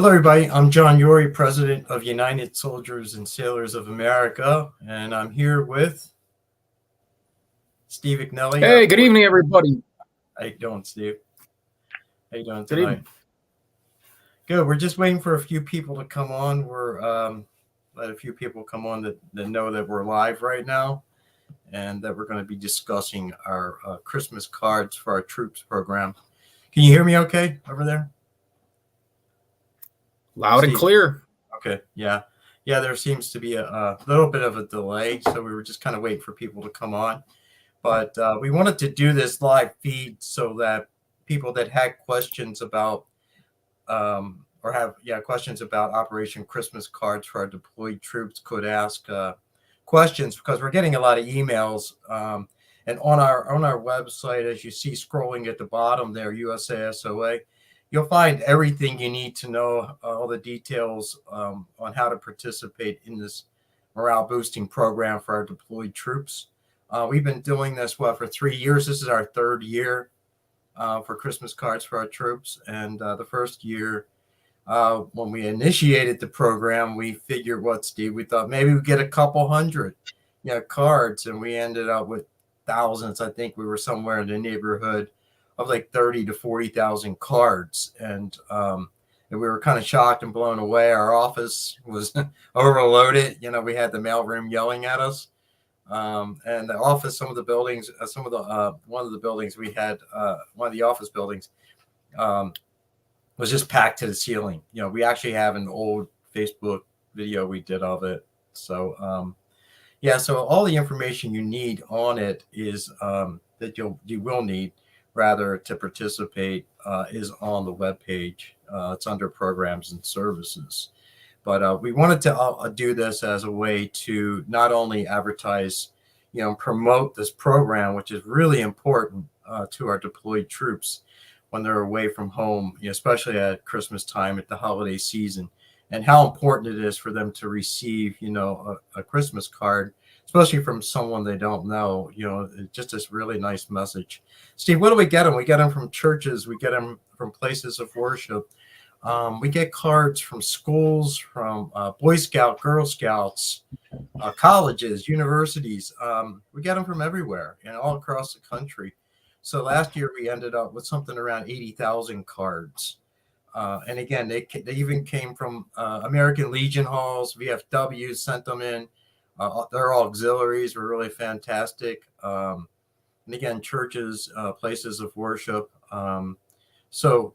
Hello, everybody. I'm John Yory, President of United Soldiers and Sailors of America, and I'm here with Steve McNelly. Hey, good evening, everybody. How you doing, Steve? How you doing Good tonight? evening. Good. We're just waiting for a few people to come on. We're let a few people come on that know that we're live right now, and that we're going to be discussing our Christmas cards for our troops program. Can you hear me okay over there? Loud Steve? and clear. Okay. Yeah. There seems to be a little bit of a delay, so we were just kind of waiting for people to come on. But we wanted to do this live feed so that people that had questions about questions about Operation Christmas Cards for our deployed troops could ask questions, because we're getting a lot of emails. And on our website, as you see scrolling at the bottom there, USASOA, you'll find everything you need to know, all the details on how to participate in this morale boosting program for our deployed troops. We've been doing this for 3 years. This is our third year for Christmas cards for our troops. And the first year, when we initiated the program, we figured, Steve? We thought maybe we'd get a couple hundred cards, and we ended up with thousands. I think we were somewhere in the neighborhood of like 30 to 40,000 cards. And we were kind of shocked and blown away. Our office was overloaded. We had the mailroom yelling at us. And the office, one of the buildings we had, one of the office buildings, was just packed to the ceiling. We actually have an old Facebook video we did of it. So, so all the information you need on it is that you will need rather to participate is on the webpage. It's under programs and services. But we wanted to do this as a way to not only advertise, promote this program, which is really important to our deployed troops when they're away from home, especially at Christmas time, at the holiday season, and how important it is for them to receive, a Christmas card, especially from someone they don't know. Just this really nice message. Steve, what do we get them? We get them from churches. We get them from places of worship. We get cards from schools, from Boy Scout, Girl Scouts, colleges, universities. We get them from everywhere and all across the country. So last year we ended up with something around 80,000 cards. And again, they even came from American Legion halls. VFWs sent them in. They're all auxiliaries. Were really fantastic. And again, churches, places of worship. So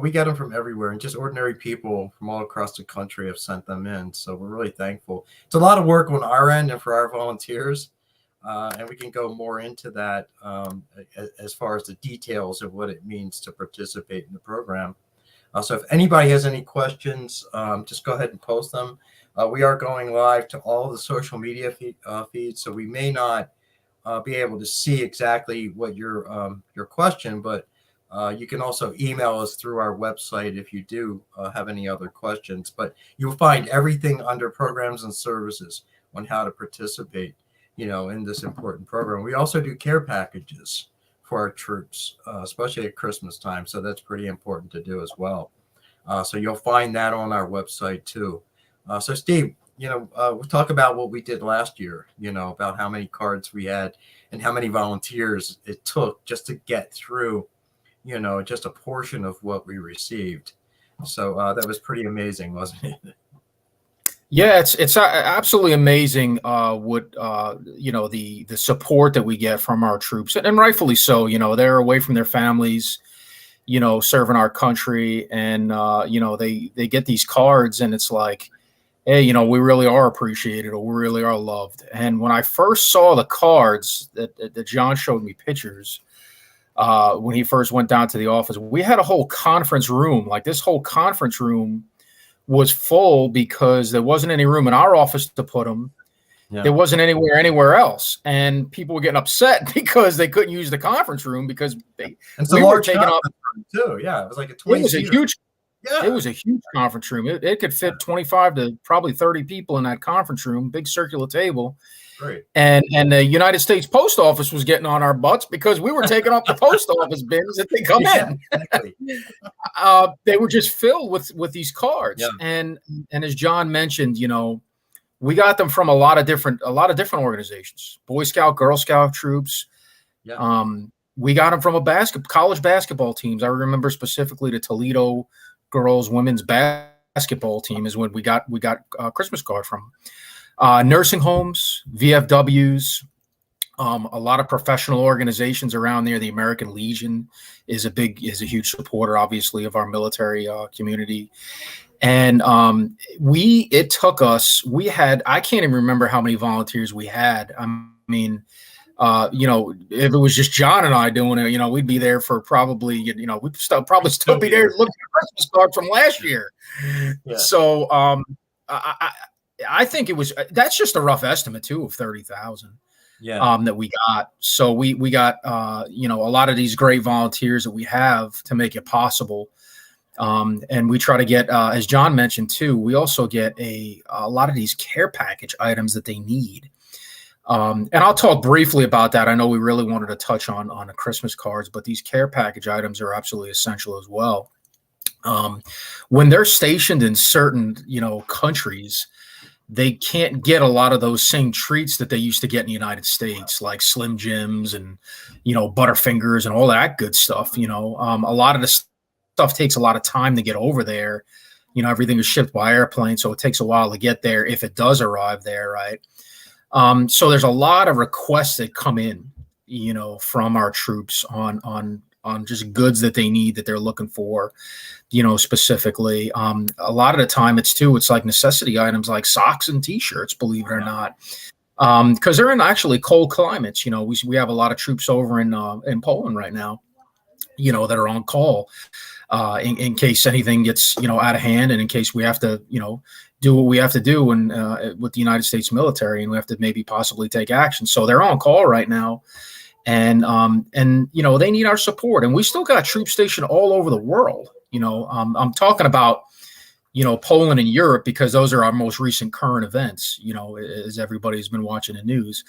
we get them from everywhere, and just ordinary people from all across the country have sent them in. So we're really thankful. It's a lot of work on our end and for our volunteers. And we can go more into that as far as the details of what it means to participate in the program. So if anybody has any questions, just go ahead and post them. We are going live to all the social media feeds, so we may not be able to see exactly what your question, but you can also email us through our website if you do have any other questions. But you'll find everything under programs and services on how to participate, in this important program. We also do care packages for our troops, especially at Christmas time. So that's pretty important to do as well. So you'll find that on our website too. So Steve, we'll talk about what we did last year, about how many cards we had and how many volunteers it took just to get through, just a portion of what we received. So that was pretty amazing, wasn't it? Yeah, it's absolutely amazing what the support that we get from our troops, and rightfully so. They're away from their families, serving our country, and they get these cards, and it's like, hey, we really are appreciated, or we really are loved. And when I first saw the cards that John showed me pictures, when he first went down to the office, we had a whole conference room. Like, this whole conference room was full because there wasn't any room in our office to put them. Yeah. There wasn't anywhere else, and people were getting upset because they couldn't use the conference room because we were taking up too. Yeah, it was like a 20. It was a huge. It Yeah. was a huge conference room. It could fit 25 to probably 30 people in that conference room, big circular table. Great. And the United States Post Office was getting on our butts because we were taking off the post office bins that they come Yeah, in. exactly. They were just filled with these Yeah. cards, and as John mentioned, we got them from a lot of different organizations, Boy Scout, Girl Scout troops. Yeah. We got them from college basketball teams. I remember specifically the Toledo girls women's basketball team is when we got a Christmas card from. Nursing homes, VFWs, a lot of professional organizations around there. The American Legion is a huge supporter, obviously, of our military community. And it took us. I can't even remember how many volunteers we had. I mean, if it was just John and I doing it, we'd be there for probably, we'd probably still be there looking at Christmas cards from last year. Yeah. So I think that's just a rough estimate too of 30,000 that we got. So we got, a lot of these great volunteers that we have to make it possible. And we try to get, as John mentioned too, we also get a lot of these care package items that they need. And I'll talk briefly about that. I know we really wanted to touch on the Christmas cards, but these care package items are absolutely essential as well. When they're stationed in certain, countries, they can't get a lot of those same treats that they used to get in the United States, like Slim Jims and, Butterfingers and all that good stuff. A lot of the stuff takes a lot of time to get over there. Everything is shipped by airplane, so it takes a while to get there if it does arrive there, right? So there's a lot of requests that come in, from our troops on just goods that they need, that they're looking for, specifically. A lot of the time it's like necessity items like socks and t-shirts, believe it or not. Because they're in actually cold climates. We have a lot of troops over in Poland right now, that are on call in case anything gets, out of hand, and in case we have to, do what we have to do with the United States military, and we have to maybe possibly take action. So they're on call right now. And they need our support, and we still got troops stationed all over the world. I'm talking about, Poland and Europe, because those are our most recent current events, as everybody's been watching the news.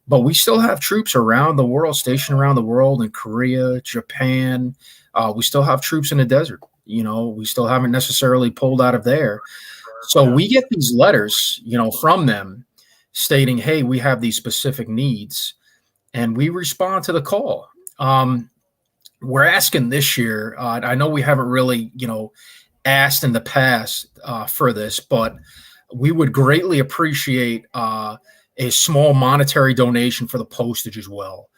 But we still have troops around the world, stationed around the world, in Korea, Japan. We still have troops in the desert. We still haven't necessarily pulled out of there. So we get these letters, from them stating, hey, we have these specific needs. And we respond to the call. We're asking this year. I know we haven't really, asked in the past for this, but we would greatly appreciate a small monetary donation for the postage as well,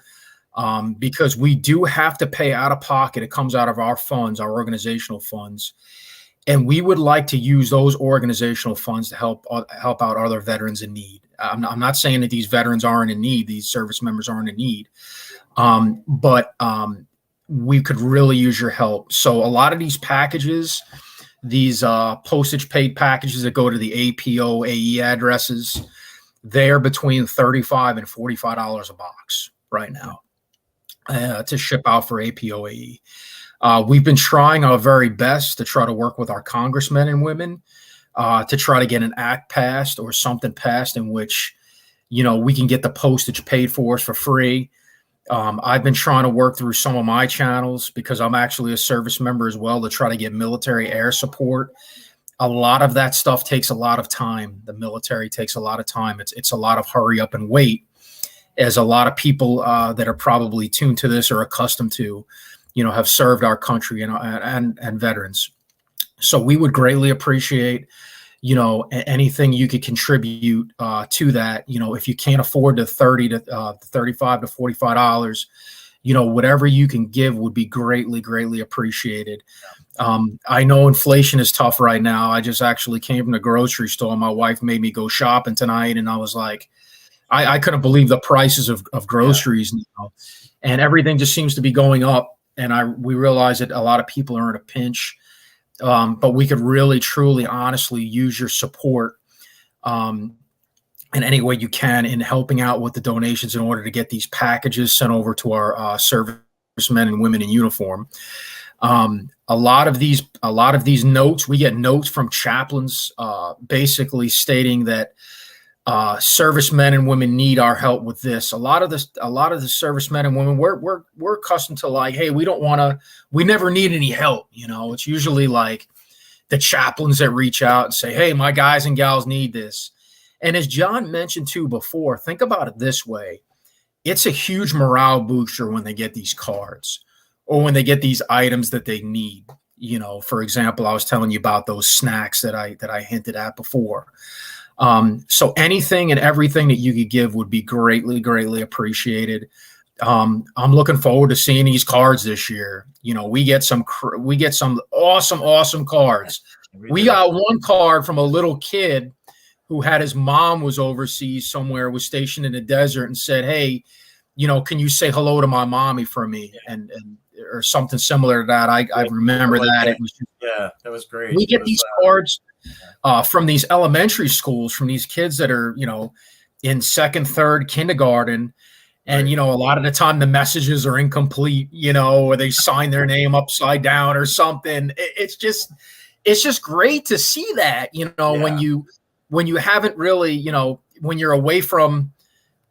because we do have to pay out of pocket. It comes out of our funds, our organizational funds, and we would like to use those organizational funds to help out other veterans in need. I'm not saying that these veterans aren't in need, these service members aren't in need, but we could really use your help. So a lot of these packages, these postage paid packages that go to the APO, AE addresses, they're between $35 and $45 a box right now to ship out for APO, AE. We've been trying our very best to try to work with our congressmen and women to try to get an act passed or something passed in which, we can get the postage paid for us for free. I've been trying to work through some of my channels, because I'm actually a service member as well, to try to get military air support. A lot of that stuff takes a lot of time. The military takes a lot of time. It's a lot of hurry up and wait, as a lot of people that are probably tuned to this or accustomed to, have served our country and veterans. So we would greatly appreciate, anything you could contribute to that. If you can't afford the $30 to $35 to $45, whatever you can give would be greatly, greatly appreciated. I know inflation is tough right now. I just actually came from the grocery store. My wife made me go shopping tonight, and I was like, I couldn't believe the prices of groceries now, and everything just seems to be going up. And we realize that a lot of people are in a pinch. But we could really, truly, honestly use your support in any way you can in helping out with the donations in order to get these packages sent over to our servicemen and women in uniform. A lot of these notes, we get notes from chaplains, basically stating that servicemen and women need our help with this. A lot of the servicemen and women, we're accustomed to like, hey, we never need any help. It's usually like the chaplains that reach out and say, hey, my guys and gals need this. And as John mentioned too before, think about it this way. It's a huge morale booster when they get these cards or when they get these items that they need. For example, I was telling you about those snacks that I hinted at before. So anything and everything that you could give would be greatly, greatly appreciated. I'm looking forward to seeing these cards this year. We get some awesome cards. We got one card from a little kid who had his mom was overseas somewhere, was stationed in the desert, and said, hey, can you say hello to my mommy for me? And or something similar to that. I remember that. It was that was great. We get these cards from these elementary schools, from these kids that are, in second, third, kindergarten. And, a lot of the time the messages are incomplete, or they sign their name upside down or something. It's just great to see that, when you haven't really, when you're away from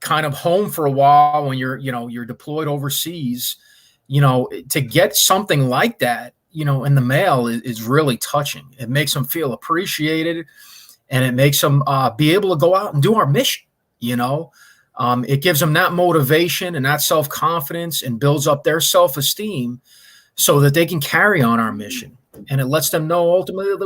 kind of home for a while, when you're deployed overseas, to get something like that, in the mail is really touching. It makes them feel appreciated, and it makes them be able to go out and do our mission. It gives them that motivation and that self-confidence and builds up their self-esteem so that they can carry on our mission. And it lets them know ultimately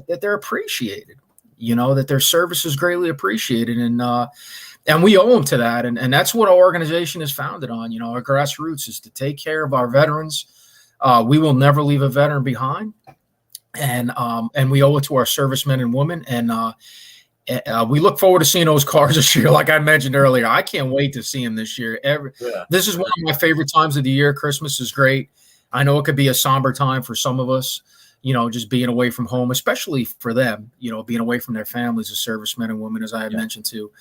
that they're appreciated, that their service is greatly appreciated. And we owe them to that. And that's what our organization is founded on. Our grassroots is to take care of our veterans. We will never leave a veteran behind. And we owe it to our servicemen and women. And we look forward to seeing those cards this year. Like I mentioned earlier, I can't wait to see them this year. This is one of my favorite times of the year. Christmas is great. I know it could be a somber time for some of us, just being away from home, especially for them, being away from their families as servicemen and women, as I had mentioned too.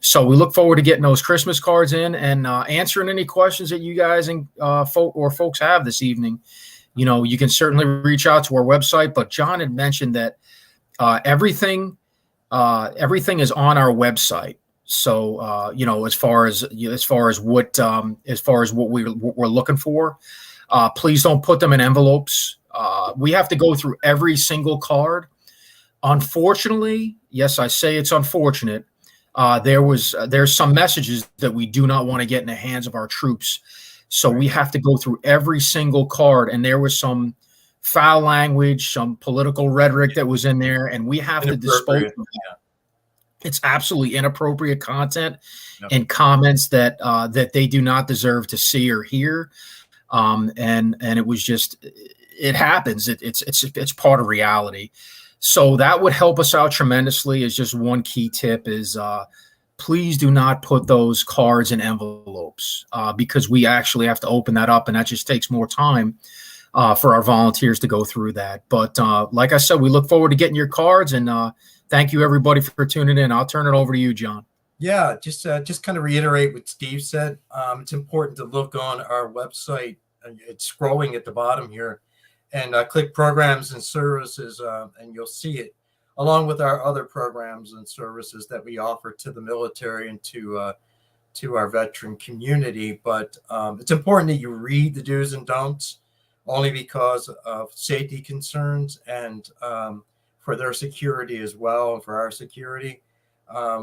So we look forward to getting those Christmas cards in and answering any questions that you guys and folks have this evening. You can certainly reach out to our website, but John had mentioned that everything is on our website. So as far as what we're looking for, please don't put them in envelopes. We have to go through every single card. Unfortunately, yes, I say it's unfortunate. There's some messages that we do not want to get in the hands of our troops. So we have to go through every single card, and there was some foul language, some political rhetoric that was in there, and we have to dispose of that. It's absolutely inappropriate content and comments that they do not deserve to see or hear. And it was just, it happens. It's part of reality. So that would help us out tremendously. As just one key tip is please do not put those cards in envelopes because we actually have to open that up, and that just takes more time for our volunteers to go through that. But like I said, we look forward to getting your cards, and thank you everybody for tuning in. I'll turn it over to you, John. Yeah, just kind of reiterate what Steve said. It's important to look on our website. It's scrolling at the bottom here, and click programs and services, and you'll see it, along with our other programs and services that we offer to the military and to our veteran community. But it's important that you read the do's and don'ts, only because of safety concerns and for their security as well, and for our security. A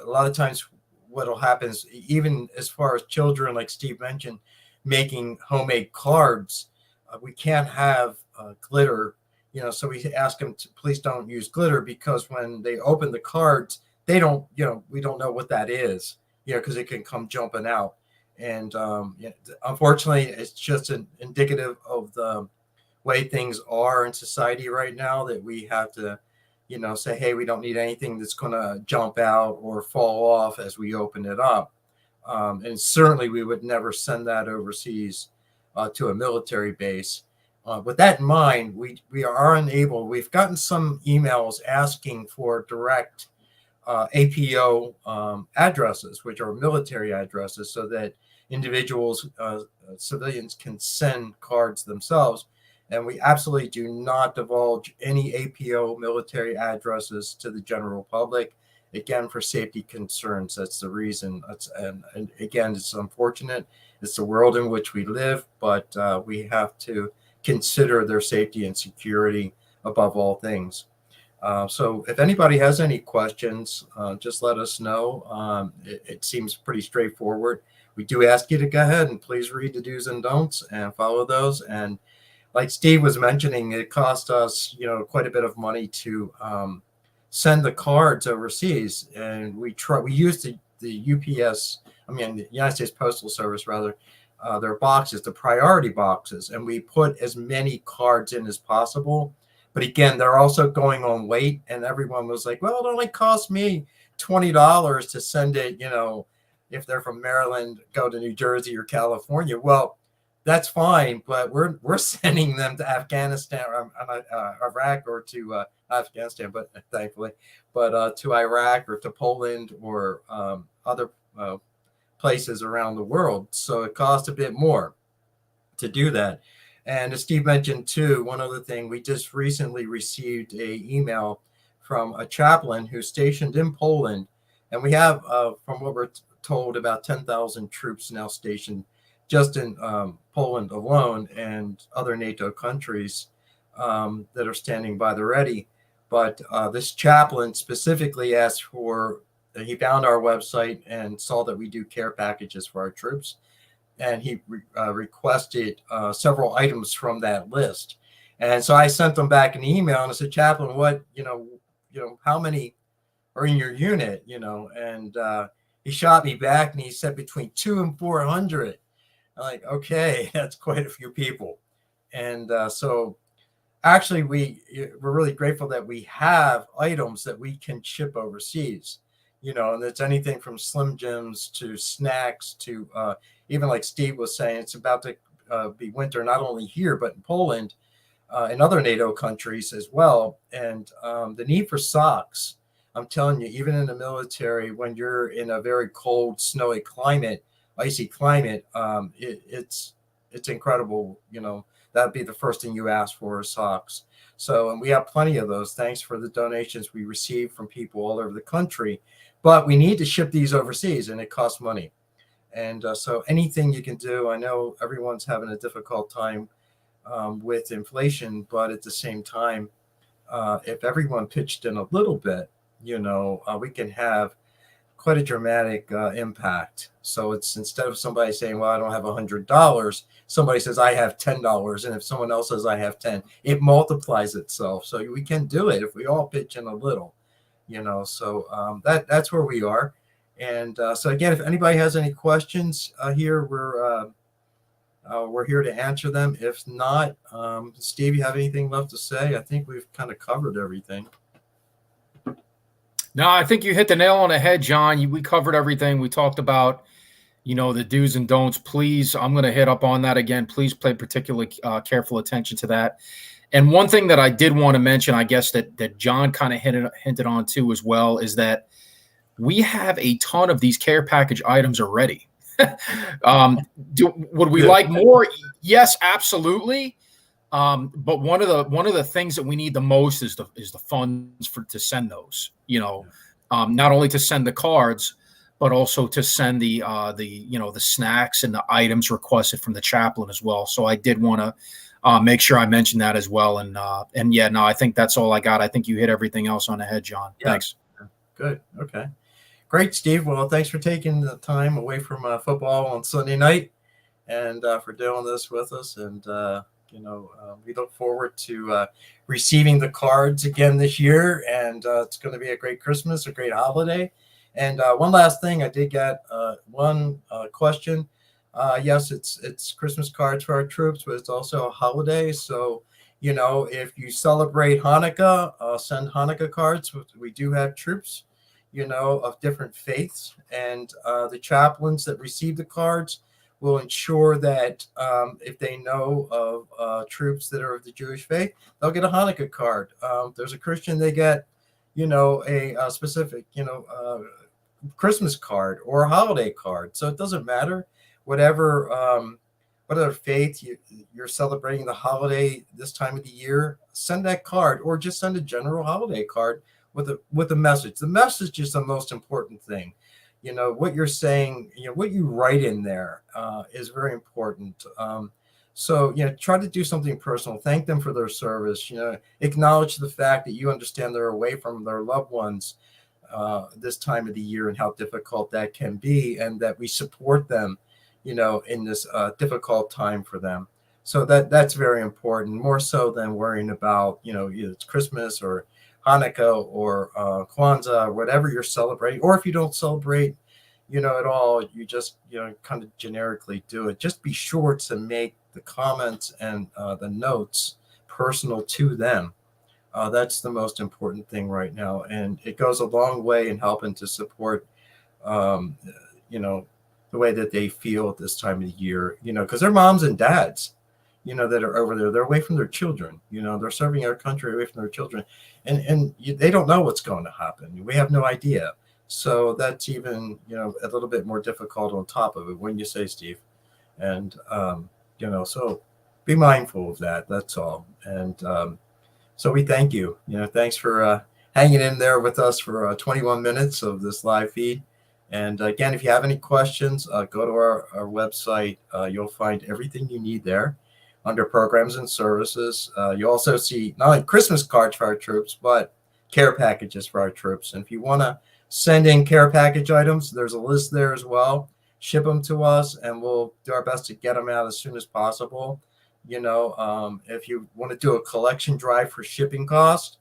lot of times what will happen is, even as far as children, like Steve mentioned, making homemade cards, we can't have glitter, so we ask them to please don't use glitter, because when they open the cards, they don't, we don't know what that is, because it can come jumping out. And unfortunately, it's just indicative of the way things are in society right now, that we have to, say, hey, we don't need anything that's going to jump out or fall off as we open it up. And certainly we would never send that overseas to a military base. With that in mind, we are unable. We've gotten some emails asking for direct APO addresses, which are military addresses, so that individuals, civilians can send cards themselves. And we absolutely do not divulge any APO military addresses to the general public. Again, for safety concerns, that's the reason. And again, it's unfortunate. It's the world in which we live, but we have to consider their safety and security above all things. So if anybody has any questions, just let us know. It seems pretty straightforward. We do ask you to go ahead and please read the do's and don'ts and follow those. And like Steve was mentioning, it cost us, quite a bit of money to send the cards overseas, and we used the UPS, the United States Postal Service rather, their boxes, the priority boxes, and we put as many cards in as possible. But again, they're also going on weight, and everyone was like, well, it only cost me $20 to send it, if they're from Maryland, go to New Jersey or California. Well, that's fine, but we're sending them to Afghanistan, or Iraq, or to Afghanistan, but thankfully, but to Iraq or to Poland or other places around the world. So it costs a bit more to do that. And as Steve mentioned too, one other thing, we just recently received a email from a chaplain who's stationed in Poland, and we have, from what we're told, about 10,000 troops now stationed just in Poland alone, and other NATO countries that are standing by the ready. But this chaplain specifically asked for, he found our website and saw that we do care packages for our troops, and he requested several items from that list. And so I sent them back an email and I said, Chaplain, what, how many are in your unit, and he shot me back and he said between 200 and 400. I'm like, okay, that's quite a few people. And so actually we're really grateful that we have items that we can ship overseas, and it's anything from Slim Jims to snacks to even like Steve was saying, it's about to be winter, not only here, but in Poland and other NATO countries as well. And the need for socks, I'm telling you, even in the military, when you're in a very cold, snowy climate, icy climate, it's incredible. That'd be the first thing you ask for is socks. So, and we have plenty of those. Thanks for the donations we receive from people all over the country. But we need to ship these overseas, and it costs money. And so anything you can do, I know everyone's having a difficult time with inflation, but at the same time, if everyone pitched in a little bit, we can have quite a dramatic impact. So it's, instead of somebody saying, well, I don't have $100, somebody says, I have $10. And if someone else says I have 10, it multiplies itself. So we can do it if we all pitch in a little, so that's where we are. And so again, if anybody has any questions here, we're here to answer them. If not, Steve, you have anything left to say? I think we've kind of covered everything. No, I think you hit the nail on the head, John. We covered everything. We talked about, the do's and don'ts. Please, I'm going to hit up on that again. Please pay particularly careful attention to that. And one thing that I did want to mention, I guess that John kind of hinted on too as well, is that we have a ton of these care package items already. Would we like more? Yes, absolutely. But one of the things that we need the most is the funds to send those. Not only to send the cards, but also to send the snacks and the items requested from the chaplain as well. So I did want to make sure I mentioned that as well. And yeah, no, I think that's all I got. I think you hit everything else on the head, John. Yeah. Thanks. Good. Okay. Great, Steve. Well, thanks for taking the time away from football on Sunday night and for doing this with us. And, we look forward to receiving the cards again this year. And it's going to be a great Christmas, a great holiday. And one last thing, I did get one question. Yes, it's Christmas cards for our troops, but it's also a holiday. So, if you celebrate Hanukkah, send Hanukkah cards. We do have troops, of different faiths, and the chaplains that receive the cards will ensure that if they know of troops that are of the Jewish faith, they'll get a Hanukkah card. If there's a Christian, they get, a specific, Christmas card or a holiday card. So it doesn't matter. whatever whatever faith you're celebrating the holiday this time of the year, send that card, or just send a general holiday card with a message. The message is the most important thing. What you're saying, what you write in there is very important. So, try to do something personal. Thank them for their service. Acknowledge the fact that you understand they're away from their loved ones this time of the year and how difficult that can be, and that we support them, in this difficult time for them. So that's very important, more so than worrying about, either it's Christmas or Hanukkah or Kwanzaa, or whatever you're celebrating, or if you don't celebrate, at all, you just, kind of generically do it. Just be sure to make the comments and the notes personal to them. That's the most important thing right now, and it goes a long way in helping to support, um, the way that they feel at this time of the year. Because they're moms and dads, that are over there. They're away from their children. They're serving our country away from their children, and they don't know what's going to happen. We have no idea. So that's even, a little bit more difficult on top of it. When you say, Steve, and so be mindful of that. That's all. And so we thank you. Thanks for hanging in there with us for 21 minutes of this live feed. And again, if you have any questions, go to our website. You'll find everything you need there under programs and services. You also see not only Christmas cards for our troops, but care packages for our troops. And if you want to send in care package items, there's a list there as well. Ship them to us, and we'll do our best to get them out as soon as possible. If you want to do a collection drive for shipping cost,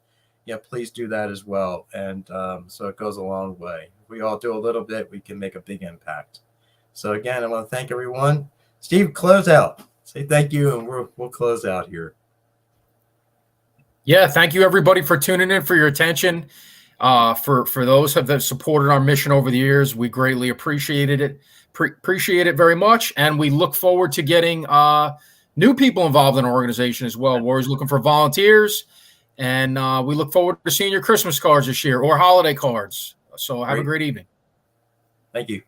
please do that as well. And so it goes a long way. If we all do a little bit, we can make a big impact. So again, I want to thank everyone. Steve, close out. Say thank you, and we'll close out here. Yeah, thank you everybody for tuning in, for your attention. For those that have supported our mission over the years, we greatly appreciated it. Appreciate it very much, and we look forward to getting new people involved in our organization as well. We're always looking for volunteers, and we look forward to seeing your Christmas cards this year or holiday cards. So have a great evening. Thank you.